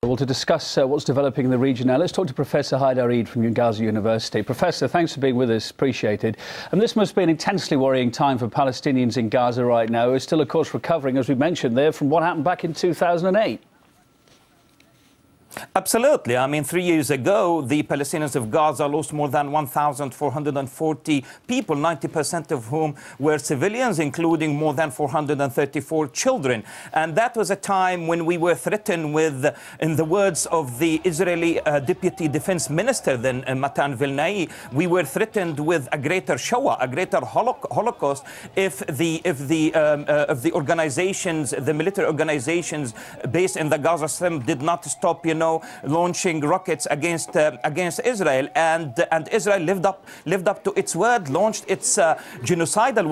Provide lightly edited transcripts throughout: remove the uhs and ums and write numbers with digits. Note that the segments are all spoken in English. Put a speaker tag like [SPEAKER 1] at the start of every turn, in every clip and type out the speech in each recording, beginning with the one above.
[SPEAKER 1] Well, to discuss what's developing in the region now, let's talk to Professor Haidar Eid from Gaza University. Professor, thanks for being with us. Appreciated. And this must be an intensely worrying time for Palestinians in Gaza right now, who are still, of course, recovering, as we mentioned there, from what happened back in 2008.
[SPEAKER 2] Absolutely. I mean, 3 years ago, the Palestinians of Gaza lost more than 1,440 people, 90% of whom were civilians, including more than 434 children. And that was a time when we were threatened with, in the words of the Israeli Deputy Defense Minister, then Matan Vilnai, we were threatened with a greater Shoah, a greater Holocaust, if the organizations, the military organizations based in the Gaza Strip did not stop, launching rockets against Israel, and Israel lived up to its word, launched its genocidal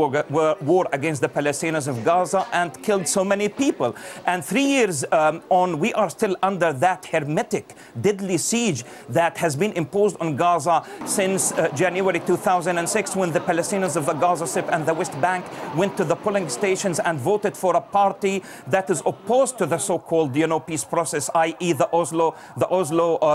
[SPEAKER 2] war against the Palestinians of Gaza and killed so many people. And 3 years on, we are still under that hermetic, deadly siege that has been imposed on Gaza since January 2006, when the Palestinians of the Gaza Strip and the West Bank went to the polling stations and voted for a party that is opposed to the so-called, peace process, i.e. the Oslo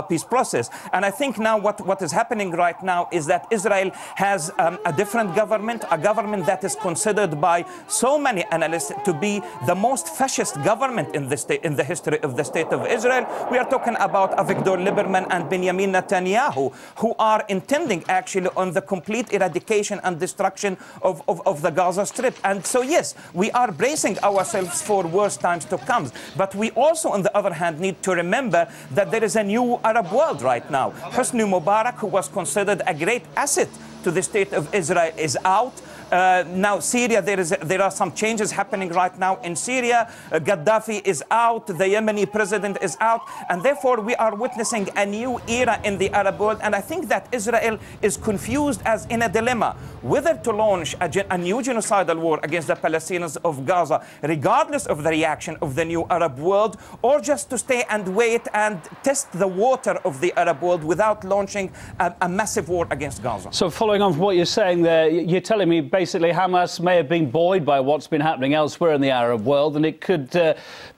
[SPEAKER 2] peace process. And I think now what is happening right now is that Israel has a different government, a government that is considered by so many analysts to be the most fascist government in the history of the state of Israel. We are talking about Avigdor Lieberman and Benjamin Netanyahu, who are intending actually on the complete eradication and destruction of the Gaza Strip. And so, yes, we are bracing ourselves for worse times to come. But we also, on the other hand, need to remember that there is a new Arab world right now. Hosni Mubarak, who was considered a great asset to the state of Israel, is out. Now, Syria, there are some changes happening right now in Syria. Gaddafi is out. The Yemeni president is out. And therefore, we are witnessing a new era in the Arab world. And I think that Israel is confused, as in a dilemma, whether to launch a new genocidal war against the Palestinians of Gaza, regardless of the reaction of the new Arab world, or just to stay and wait and test the water of the Arab world without launching a massive war against Gaza.
[SPEAKER 1] So following on from what you're saying there, you're telling me basically Hamas may have been buoyed by what's been happening elsewhere in the Arab world, and it could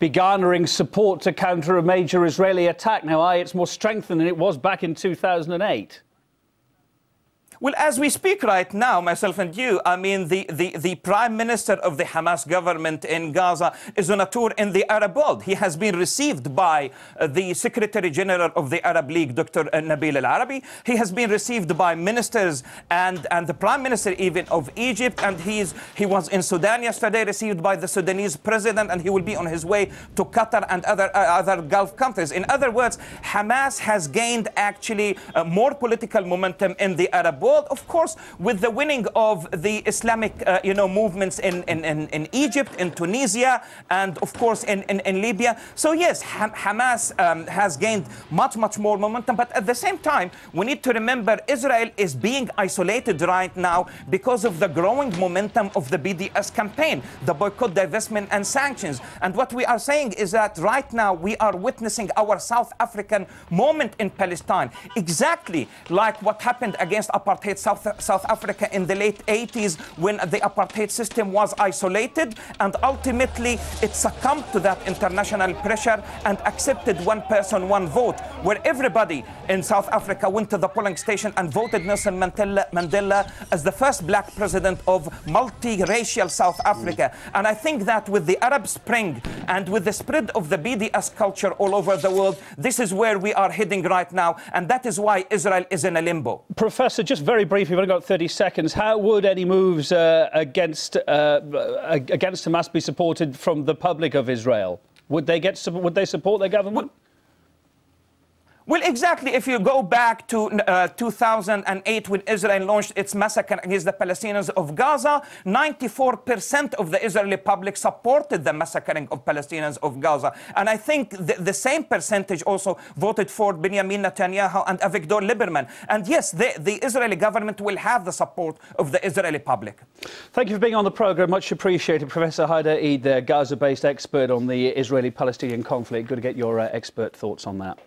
[SPEAKER 1] be garnering support to counter a major Israeli attack. Now, it's more strengthened than it was back in 2008.
[SPEAKER 2] Well, as we speak right now, myself and you, I mean, the prime minister of the Hamas government in Gaza is on a tour in the Arab world. He has been received by the Secretary General of the Arab League, Dr. Nabil Al-Arabi. He has been received by ministers and the prime minister even of Egypt. And he was in Sudan yesterday, received by the Sudanese president, and he will be on his way to Qatar and other Gulf countries. In other words, Hamas has gained actually more political momentum in the Arab world. Of course, with the winning of the Islamic, movements in Egypt, in Tunisia, and of course in Libya. So yes, Hamas has gained much more momentum. But at the same time, we need to remember Israel is being isolated right now because of the growing momentum of the BDS campaign, the boycott, divestment, and sanctions. And what we are saying is that right now we are witnessing our South African moment in Palestine, exactly like what happened against apartheid South Africa in the late 80s, when the apartheid system was isolated, and ultimately it succumbed to that international pressure and accepted one person, one vote, where everybody in South Africa went to the polling station and voted Nelson Mandela as the first black president of multiracial South Africa. And I think that with the Arab Spring and with the spread of the BDS culture all over the world, this is where we are heading right now, and that is why Israel is in a limbo.
[SPEAKER 1] Professor, just very briefly, we've only got 30 seconds. How would any moves against Hamas be supported from the public of Israel? Would they support their government?
[SPEAKER 2] Well, exactly. If you go back to 2008, when Israel launched its massacre against the Palestinians of Gaza, 94% of the Israeli public supported the massacring of Palestinians of Gaza. And I think the same percentage also voted for Benjamin Netanyahu and Avigdor Lieberman. And yes, the Israeli government will have the support of the Israeli public.
[SPEAKER 1] Thank you for being on the programme. Much appreciated. Professor Haidar Eid, the Gaza-based expert on the Israeli-Palestinian conflict. Good to get your expert thoughts on that.